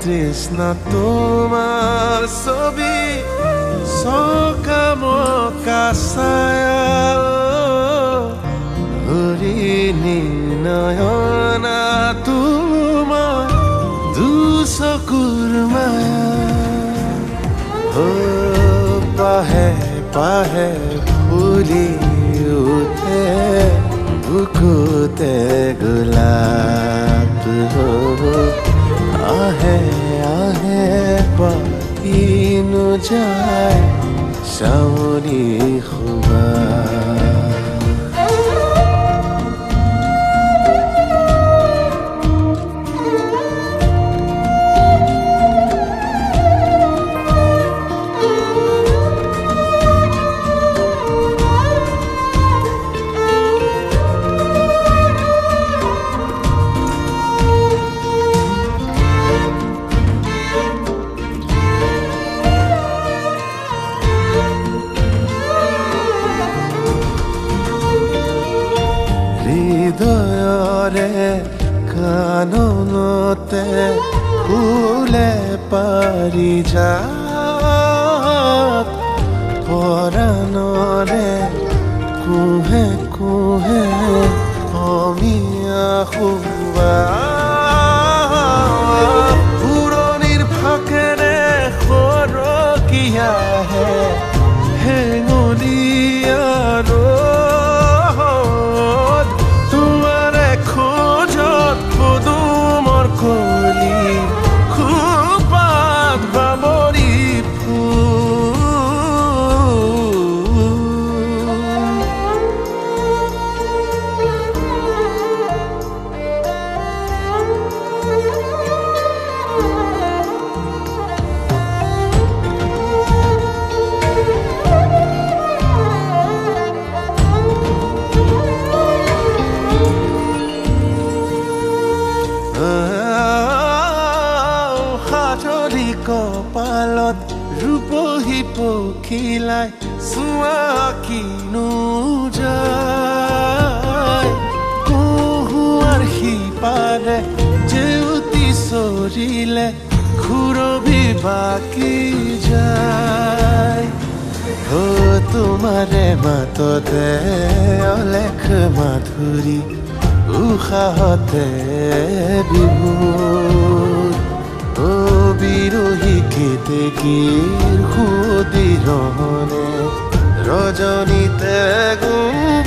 তৃষ্ণা তোমাৰ ছবি সকামকা ছায়া হৰিণী নয়না তোমাৰ দুচকুৰ মায়া পাহে পাহে ফুলি উঠে বুকুতে গোলাপ আহে আহে পাইনো যায় সাৱনী সুবাস হৃদয়ৰে কাননতে ফুলে পাৰিজাত পৰাণৰে কুহে কুহে অমিয়া সুবাস পুৰণিৰ ফাকেৰে সৰকীয়াহে হেঙুলীয়া কপালত ৰূপহী পখিলাই চোৱা কিনো যায় কহুৱাৰ সিপাৰে জেউতি চৰিলে খুৰবি বাকি যায় তোমাৰে মাততে অলেখ মাধুৰী উশাহতে বিভোৰ বিৰোহী কেতেকীৰ ক্ষুদিৰহনে ৰজনীতে গুম